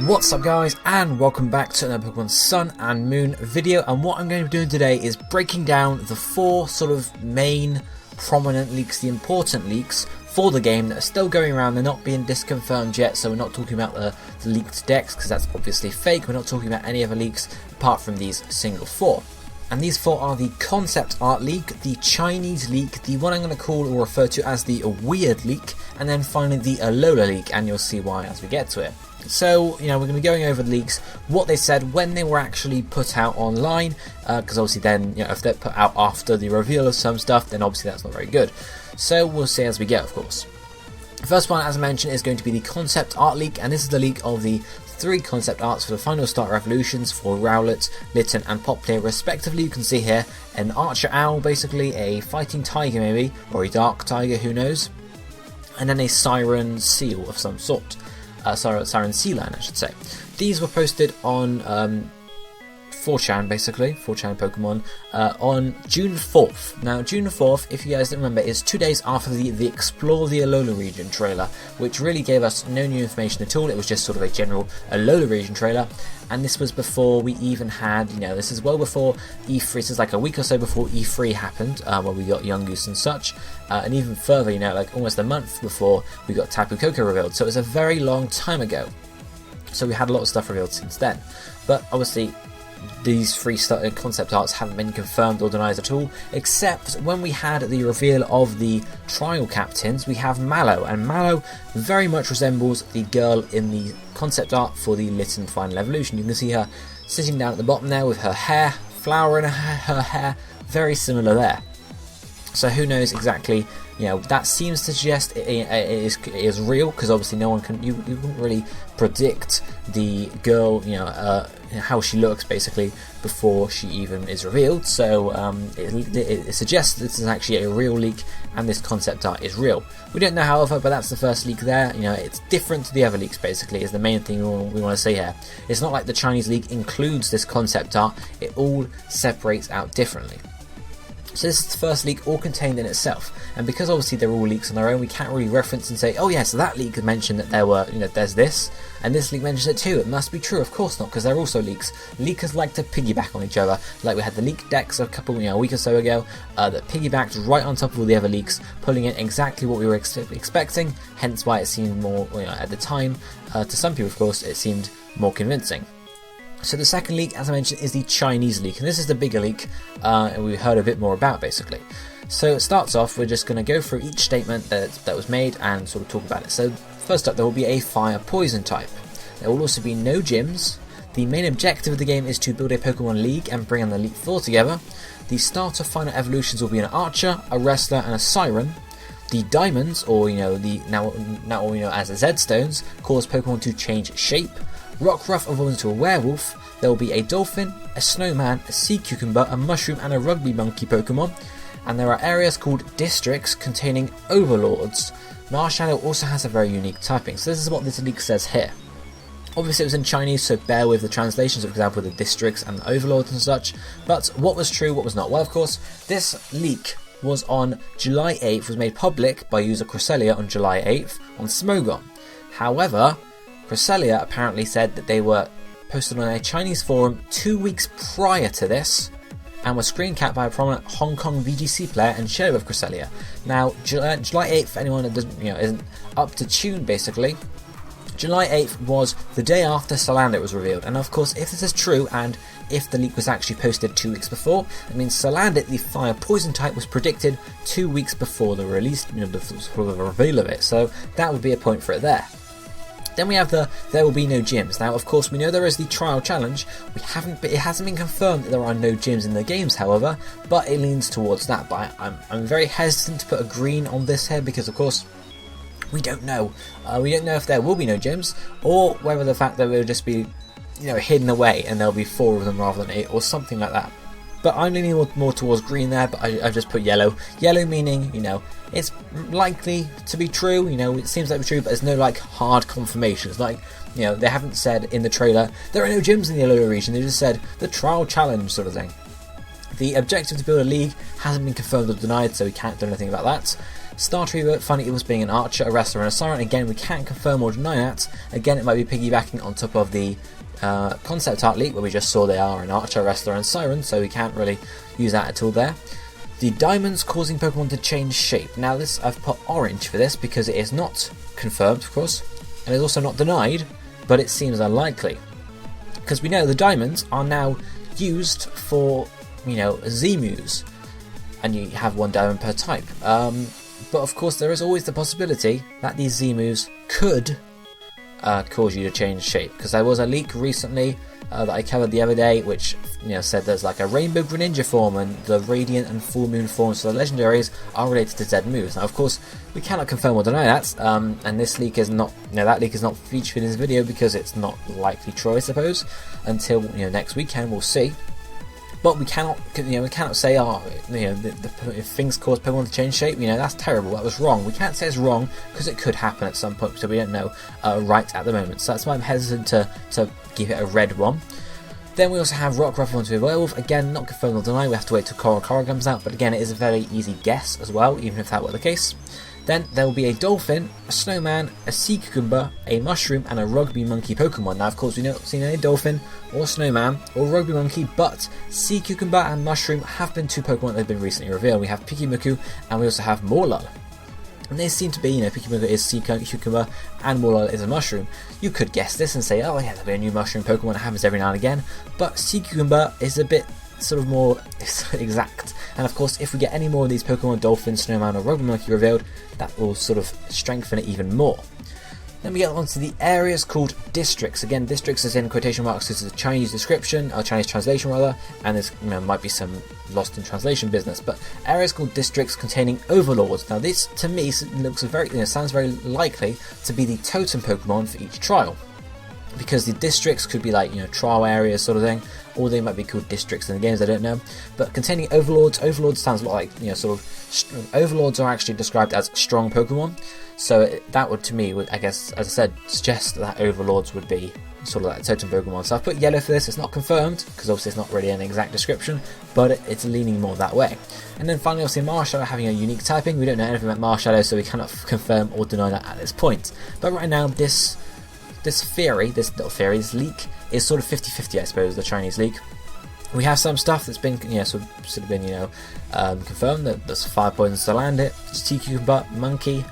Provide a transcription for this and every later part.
What's up guys, and welcome back to another Pokemon Sun and Moon video. And what I'm going to be doing today is breaking down the four sort of main prominent leaks, the important leaks for the game that are still going around. They're not being disconfirmed yet, so we're not talking about the leaked decks because that's obviously fake. We're not talking about any other leaks apart from these single four. And these four are the concept art leak, the Chinese leak, the one I'm going to call or refer to as the weird leak, and then finally the Alola leak, and you'll see why as we get to it. So, we're going to be going over the leaks, what they said, when they were actually put out online, because obviously then, if they're put out after the reveal of some stuff, then obviously that's not very good. So we'll see as we go, of course. The first one, as I mentioned, is going to be the concept art leak, and this is the leak of the 3 concept arts for the final starter evolutions for Rowlet, Litten and Popplio respectively. You can see here an Archer Owl, basically a Fighting Tiger maybe, or a Dark Tiger, who knows, and then a Siren Seal of some sort. Siren Sea Lion, I should say. These were posted on 4chan, basically, 4chan Pokemon, on June 4th. Now, June 4th, if you guys don't remember, is 2 days after the Explore the Alola region trailer, which really gave us no new information at all. It was just sort of a general Alola region trailer, and this was before we even had, this is well before E3, this is like a week or so before E3 happened, where we got Young Goose and such, and even further, like almost a month before we got Tapu Koko revealed, so it was a very long time ago. So we had a lot of stuff revealed since then, but obviously these 3 concept arts haven't been confirmed or denied at all, except when we had the reveal of the trial captains. We have Mallow, and Mallow very much resembles the girl in the concept art for the Litten final evolution. You can see her sitting down at the bottom there with her hair, flower in her hair, very similar there. So who knows exactly, that seems to suggest it is real, because obviously no one can, you wouldn't really predict the girl, how she looks basically before she even is revealed. So it suggests this is actually a real leak and this concept art is real. We don't know, however, but that's the first leak there. It's different to the other leaks basically, is the main thing we want to say here. It's not like the Chinese leak includes this concept art, it all separates out differently. So this is the first leak, all contained in itself, and because obviously they're all leaks on their own, we can't really reference and say, oh yes, that leak mentioned that there were, there's this, and this leak mentions it too. It must be true. Of course not, because they're also leaks. Leakers like to piggyback on each other, like we had the leaked decks a week or so ago, that piggybacked right on top of all the other leaks, pulling in exactly what we were expecting. Hence why it seemed more, at the time, to some people, of course, it seemed more convincing. So the second leak, as I mentioned, is the Chinese leak, and this is the bigger leak, and we heard a bit more about basically. So it starts off, we're just going to go through each statement that was made and sort of talk about it. So first up, there will be a fire poison type. There will also be no gyms. The main objective of the game is to build a Pokemon League and bring on the Elite Four together. The starter final evolutions will be an Archer, a Wrestler, and a Siren. The diamonds, or the now as the Z stones, cause Pokemon to change shape. Rockruff evolves into a werewolf. There will be a dolphin, a snowman, a sea cucumber, a mushroom, and a rugby monkey Pokemon. And there are areas called districts containing overlords. Marshadow also has a very unique typing. So this is what this leak says here. Obviously it was in Chinese, so bear with the translations, for example the districts and the overlords and such. But what was true, what was not? Well, of course, this leak was on July 8th, was made public by user Cresselia on July 8th on Smogon. However, Cresselia apparently said that they were posted on a Chinese forum 2 weeks prior to this, and were screen capped by a prominent Hong Kong VGC player and shared with Cresselia. Now, July 8th, for anyone that doesn't, isn't up to tune, basically, July 8th was the day after Salandit was revealed, and of course, if this is true, and if the leak was actually posted 2 weeks before, it means Salandit, the fire poison type, was predicted 2 weeks before the release, the reveal of it. So that would be a point for it there. Then we have there will be no gyms. Now, of course, we know there is the trial challenge. It hasn't been confirmed that there are no gyms in the games, however, but it leans towards that. But I'm very hesitant to put a green on this here because, of course, we don't know. We don't know if there will be no gyms, or whether the fact that it will just be, hidden away and there'll be 4 of them rather than 8, or something like that. But I'm leaning more towards green there, but I've just put yellow. Yellow meaning, it's likely to be true, it seems like it's true, but there's no, hard confirmations. They haven't said in the trailer, there are no gyms in the Alola region, they just said, the trial challenge sort of thing. The objective to build a league hasn't been confirmed or denied, so we can't do anything about that. Starter finally was being an archer, a wrestler, and a siren. Again, we can't confirm or deny that. Again, it might be piggybacking on top of the concept art leak where we just saw they are an archer, wrestler, and siren, so we can't really use that at all there. The diamonds causing Pokemon to change shape. Now this, I've put orange for this because it is not confirmed, of course, and it's also not denied, but it seems unlikely. Because we know the diamonds are now used for, Z-moves, and you have one diamond per type. But of course there is always the possibility that these Z-moves could cause you to change shape, because there was a leak recently that I covered the other day which said there's like a Rainbow Greninja form and the Radiant and Full Moon forms for the legendaries are related to Z moves. Now of course we cannot confirm or deny that, and this leak is not, that leak is not featured in this video because it's not likely true, I suppose, until next weekend. We'll see. But we cannot say, if things cause Pokemon to change shape, that's terrible, that was wrong. We can't say it's wrong because it could happen at some point, so we don't know right at the moment. So that's why I'm hesitant to give it a red one. Then we also have Rockruff onto Evolve. Again, not confirmed or denied, we have to wait till Coral comes out, but again, it is a very easy guess as well, even if that were the case. Then there will be a Dolphin, a Snowman, a Sea Cucumber, a Mushroom, and a Rugby Monkey Pokemon. Now, of course, we've not seen any Dolphin, or Snowman, or Rugby Monkey, but Sea Cucumber and Mushroom have been two Pokemon that have been recently revealed. We have Pikimiku, and we also have Morlul. And they seem to be, Pikimiku is Sea Cucumber, and Morlul is a Mushroom. You could guess this and say, oh yeah, there'll be a new Mushroom Pokemon that happens every now and again, but Sea Cucumber is a bit sort of more exact. And of course, if we get any more of these Pokemon, Dolphin, Snowman, or Rugby Monkey revealed, that will sort of strengthen it even more. Then we get on to the areas called districts. Again, districts is in quotation marks because it's a Chinese description, or Chinese translation rather, and there's might be some lost in translation business. But areas called districts containing overlords. Now this, to me, looks sounds very likely to be the totem Pokemon for each trial, because the districts could be like trial areas sort of thing, or they might be called districts in the games, I don't know. But containing overlords sounds a lot like overlords are actually described as strong Pokemon, so that would, to me, I guess, as I said, suggest that overlords would be sort of like totem Pokemon. So I've put yellow for this. It's not confirmed because obviously it's not really an exact description, but it's leaning more that way. And then finally, obviously, Marshadow having a unique typing. We don't know anything about Marshadow, so we cannot confirm or deny that at this point. But right now, this leak is sort of 50-50, I suppose, the Chinese leak. We have some stuff that's been, confirmed that there's 5 poisons to land it, Sea Cucumber, Monkey,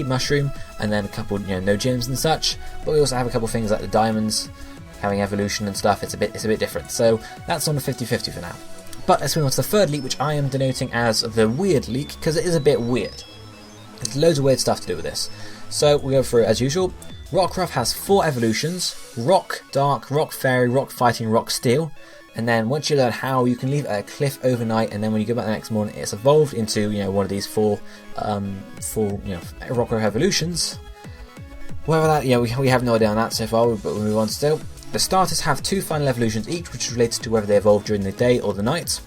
Mushroom, and then a couple, no gyms and such. But we also have a couple things like the diamonds having evolution and stuff. It's a bit different. So that's on the 50-50 for now. But let's move on to the third leak, which I am denoting as the weird leak because it is a bit weird. There's loads of weird stuff to do with this. So we go through it as usual. Rockruff has 4 evolutions: Rock, Dark, Rock Fairy, Rock Fighting, Rock Steel. And then once you learn how, you can leave it at a cliff overnight, and then when you go back the next morning, it's evolved into one of these four Rockruff evolutions. Whether that, we have no idea on that so far, but we'll move on still. The starters have 2 final evolutions each, which is related to whether they evolve during the day or the night.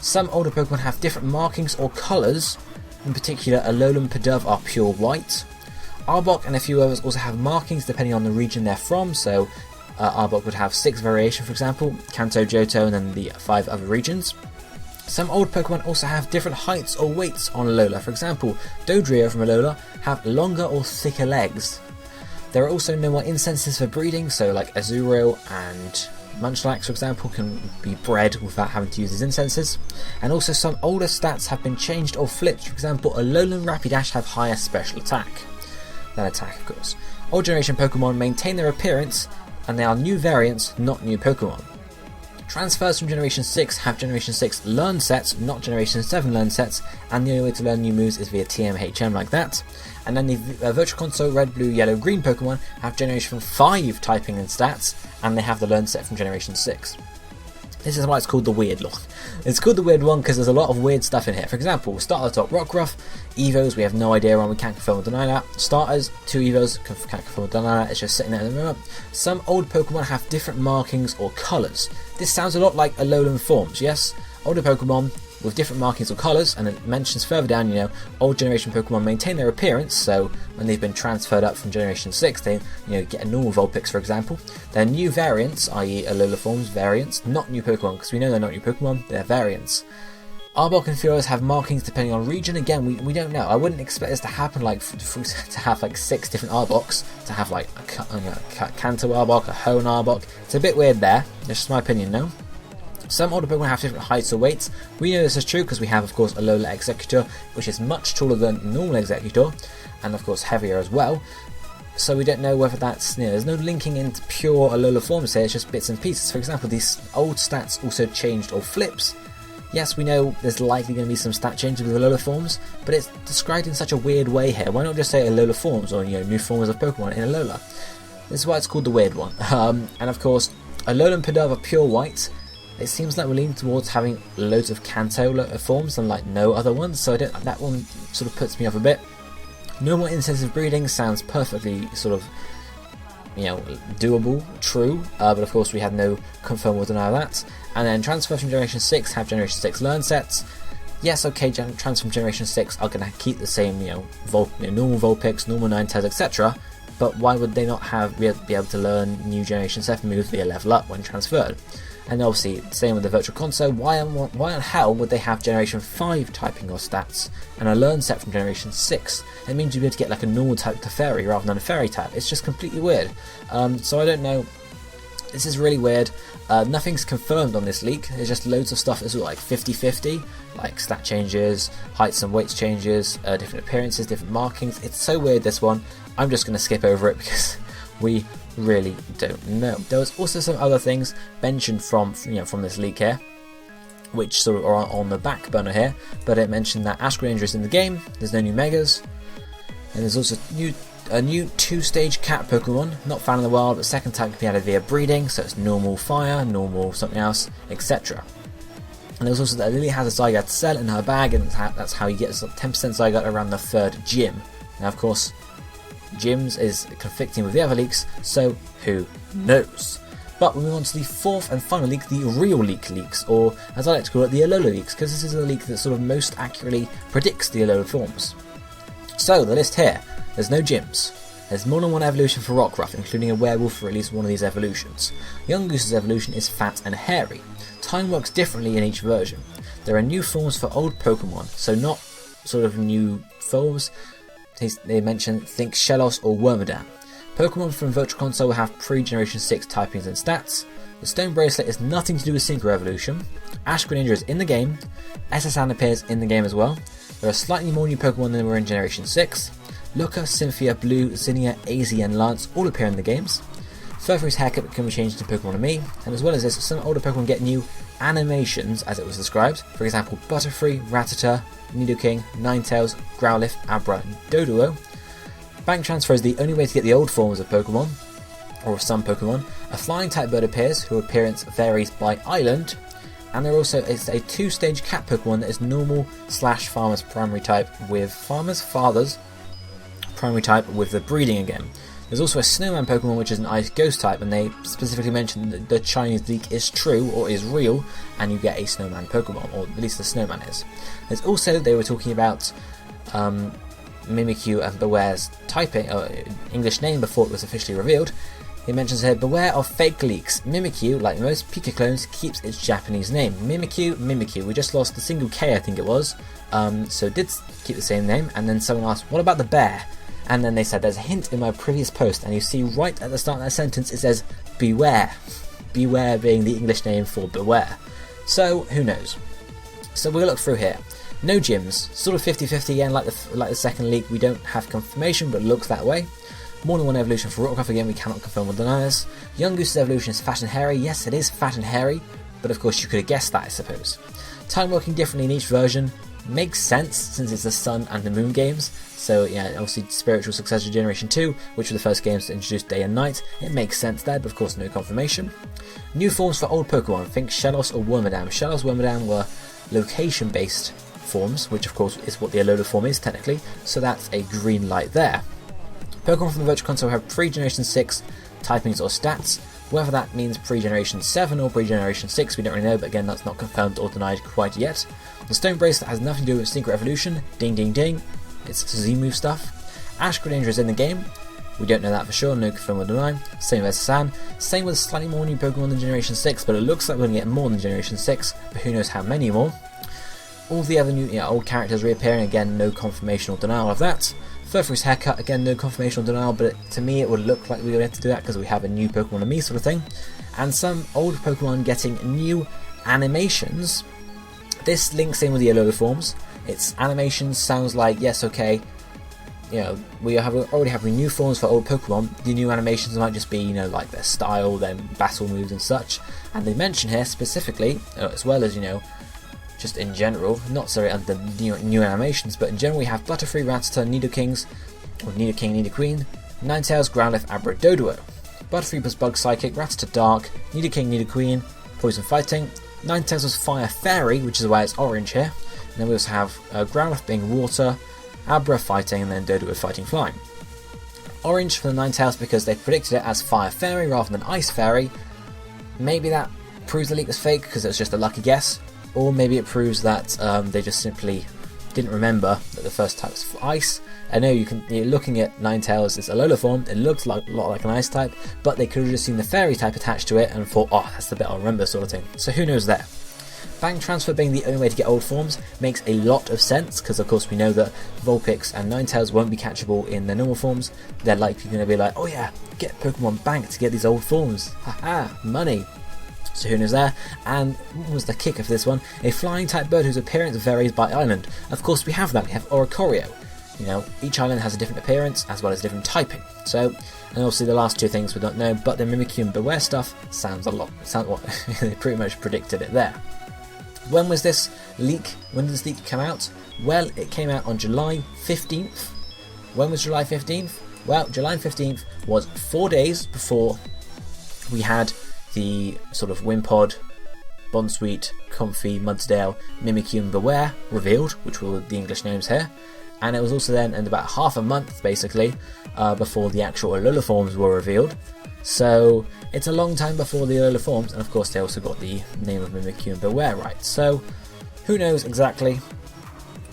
Some older Pokemon have different markings or colours. In particular, Alolan and Pidove are pure white. Arbok and a few others also have markings depending on the region they're from, so Arbok would have 6 variations, for example, Kanto, Johto, and then the 5 other regions. Some old Pokemon also have different heights or weights on Alola. For example, Dodrio from Alola have longer or thicker legs. There are also no more incenses for breeding, so like Azuro and Munchlax, for example, can be bred without having to use these incenses. And also some older stats have been changed or flipped. For example, Alolan and Rapidash have higher special attack than attack, of course. Old generation Pokemon maintain their appearance, and they are new variants, not new Pokemon. Transfers from Generation 6 have Generation 6 learn sets, not Generation 7 learn sets, and the only way to learn new moves is via TMHM like that. And then the Virtual Console Red, Blue, Yellow, Green Pokemon have Generation 5 typing and stats, and they have the learn set from Generation 6. This is why it's called the weird one. It's called the weird one because there's a lot of weird stuff in here. For example, we'll start at the top. Rockruff, Evos, we have no idea on, we can't confirm or deny that. Starters, 2 Evos, can't confirm or deny that, it's just sitting there at the moment. Some old Pokemon have different markings or colours. This sounds a lot like Alolan forms, yes? Older Pokemon with different markings or colours, and it mentions further down, old generation Pokemon maintain their appearance, so when they've been transferred up from Generation 6, they get a normal Vulpix, for example. They're new variants, i.e. Alola forms variants, not new Pokemon, because we know they're not new Pokemon, they're variants. Arbok and Furious have markings depending on region. Again, we don't know. I wouldn't expect this to happen, like to have like 6 different Arboks, to have like a Kanto Arbok, a Hone Arbok. It's a bit weird there. That's just my opinion, no? Some older Pokemon have different heights or weights. We know this is true because we have, of course, Alola Executor, which is much taller than normal Executor, and of course heavier as well. So we don't know whether that's, there's no linking into pure Alola forms here, it's just bits and pieces. For example, these old stats also changed or flips. Yes, we know there's likely going to be some stat changes with Alola forms, but it's described in such a weird way here. Why not just say Alola forms, or new forms of Pokemon in Alola? This is why it's called the weird one. And of course, Alolan Pidove pure white. It seems like we're leaning towards having loads of Kanto forms and like no other ones, so that one sort of puts me off a bit. No more intensive breeding sounds perfectly sort of, doable, true, but of course we had no confirm or deny that. And then transfers from Generation 6 have Generation 6 learn sets. Yes, okay, transfers from Generation 6 are going to keep the same, normal Vulpix, normal Ninetales, etc. But why would they not be able to learn new Generation 7 moves via level up when transferred? And obviously, same with the Virtual Console, why on hell would they have Generation 5 typing or stats and a learn set from Generation 6? It means you'd be able to get like a normal type Teferi rather than a Fairy type. It's just completely weird. So I don't know. This is really weird. Nothing's confirmed on this leak. There's just loads of stuff that's like 50-50, like stat changes, heights and weights changes, different appearances, different markings. It's so weird, this one. I'm just going to skip over it because we really don't know. There was also some other things mentioned from this leak here, which sort of are on the back burner here, but it mentioned that Ash Greninja is in the game, there's no new Megas, and there's also a new 2-stage cat Pokemon, not found in the wild, but second type can be added via breeding, so it's normal fire, normal something else, etc. And there's also that Lily has a Zygarde cell in her bag, and that's how you get 10% Zygarde around the 3rd gym. Now of course, gyms is conflicting with the other leaks, so who knows? But we move on to the 4th and final leak, the real leaks, or as I like to call it, the Alola leaks, because this is the leak that sort of most accurately predicts the Alola forms. So the list here, there's no gyms. There's more than one evolution for Rockruff, including a werewolf for at least one of these evolutions. Young Goose's evolution is fat and hairy. Time works differently in each version. There are new forms for old Pokemon, so not sort of new forms. They mention think Shellos or Wormadam. Pokemon from Virtual Console will have pre-Generation 6 typings and stats. The Stone Bracelet is nothing to do with Synchro Evolution. Ash Greninja is in the game. SSN appears in the game as well. There are slightly more new Pokemon than were in Generation 6. Lucca, Cynthia, Blue, Zinnia, AZ and Lance all appear in the games. Furfrey's haircut can be changed to Pokemon Me, and as well as this, some older Pokemon get new animations as it was described. For example, Butterfree, Rattata, Nidoking, Ninetales, Growlithe, Abra and Doduo. Bank Transfer is the only way to get the old forms of Pokemon, or some Pokemon. A flying type bird appears, whose appearance varies by island, and there also is a 2-stage cat Pokemon that is normal / farmer's primary type with father's primary type with the breeding again. There's also a snowman Pokemon which is an ice ghost type, and they specifically mentioned that the Chinese leak is true or is real, and you get a snowman Pokemon, or at least the snowman is. There's also, they were talking about Mimikyu and Beware's typing, English name before it was officially revealed. He mentions here, beware of fake leaks. Mimikyu, like most Pika clones, keeps its Japanese name. Mimikyu. We just lost the single K, I think it was. So it did keep the same name. And then someone asked, what about the bear? And then they said, there's a hint in my previous post. And you see right at the start of that sentence, it says, beware. Beware being the English name for beware. So, who knows? So we'll look through here. No gyms. Sort of 50-50 again, like the second leak. We don't have confirmation, but it looks that way. More than one evolution for Rockruff, again we cannot confirm or deny this. Young Goose's evolution is fat and hairy. Yes, it is fat and hairy, but of course you could have guessed that, I suppose. Time working differently in each version makes sense since it's the Sun and the Moon games. So yeah, obviously spiritual successor Generation 2, which were the first games to introduce day and night. It makes sense there, but of course no confirmation. New forms for old Pokemon. Think Shellos or Wormadam. Shellos, Wormadam were location based forms, which of course is what the Alola form is technically, so that's a green light there. Pokemon from the Virtual Console have pre-Generation 6 typings or stats. Whether that means pre-Generation 7 or pre-Generation 6, we don't really know, but again, that's not confirmed or denied quite yet. The Stone Bracelet has nothing to do with Synchro Evolution. Ding ding ding. It's Z-move stuff. Ash Greninja is in the game. We don't know that for sure, no confirm or deny. Same with San. Same with slightly more new Pokemon than Generation 6, but it looks like we're going to get more than Generation 6, but who knows how many more. All the other new, old characters reappearing, again, no confirmation or denial of that. Furfrow's haircut, again, no confirmation or denial, but to me it would look like we would have to do that because we have a new Pokemon on me sort of thing. And some old Pokemon getting new animations. This links in with the Alola forms. Its animations sounds like, yes, okay, we already have new forms for old Pokemon. The new animations might just be, like their style, their battle moves and such. And they mention here specifically, as well as, just in general, not sorry under new animations, but in general we have Butterfree, Rattata, Nidokings, or Nidoking, Nidoqueen, Ninetales, Growlithe, Abra, Doduo. Butterfree was Bug Psychic, Rattata Dark, Nidoking, Nidoqueen, Poison Fighting. Ninetales was Fire Fairy, which is why it's orange here. And then we also have Growlithe being Water, Abra Fighting, and then Doduo Fighting Flying. Orange for the Ninetales because they predicted it as Fire Fairy rather than Ice Fairy. Maybe that proves the leak was fake because it was just a lucky guess. Or maybe it proves that they just simply didn't remember that the first type was Ice. I know you're looking at Ninetales, it's a Alola form, it looks a lot like an Ice type, but they could have just seen the Fairy type attached to it and thought, oh, that's the bit I'll remember sort of thing. So who knows there. Bank Transfer being the only way to get old forms makes a lot of sense, because of course we know that Vulpix and Ninetales won't be catchable in their normal forms. They're likely going to be like, oh yeah, get Pokemon Bank to get these old forms. Haha, money. So who knows there. And what was the kicker for this one? A flying type bird whose appearance varies by island. Of course we have that, we have Oricorio. Each island has a different appearance as well as different typing. So, and obviously the last two things we don't know, but the Mimikyu and Beware stuff sounds they pretty much predicted it there. When was this leak? When did this leak come out? Well, it came out on July 15th. When was July 15th? Well, July 15th was 4 days before we had the sort of Wimpod, Bonsweet, Comfey, Mudsdale, Mimikyu and Beware revealed, which were the English names here. And it was also then in about half a month, basically, before the actual Alola forms were revealed. So it's a long time before the Alola forms, and of course they also got the name of Mimikyu and Beware right. So who knows exactly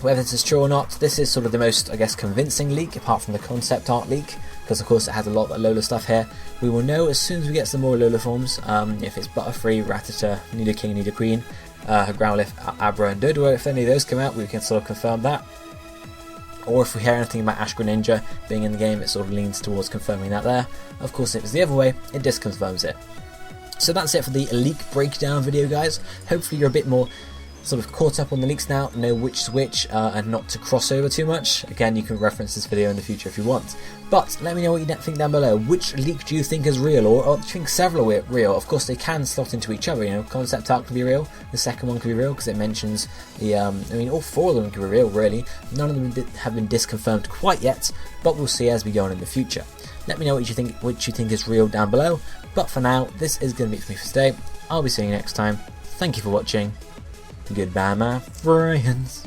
whether this is true or not. This is sort of the most, I guess, convincing leak, apart from the concept art leak, because of course it has a lot of Alola stuff here. We will know as soon as we get some more Alola forms, if it's Butterfree, Rattata, Nidoking, Nidoqueen, Growlithe, Abra and Doduo. If any of those come out, we can sort of confirm that. Or if we hear anything about Ash Greninja being in the game, it sort of leans towards confirming that there. Of course, if it's the other way, it disconfirms it. So that's it for the leak breakdown video, guys. Hopefully you're a bit more sort of caught up on the leaks now, know which is which, and not to cross over too much. Again, you can reference this video in the future if you want. But let me know what you think down below. Which leak do you think is real, or do you think several are real? Of course, they can slot into each other. Concept art can be real. The second one can be real because it mentions the. All four of them can be real, really. None of them have been disconfirmed quite yet, but we'll see as we go on in the future. Let me know what you think is real down below. But for now, this is going to be it for me for today. I'll be seeing you next time. Thank you for watching. Goodbye, my friends.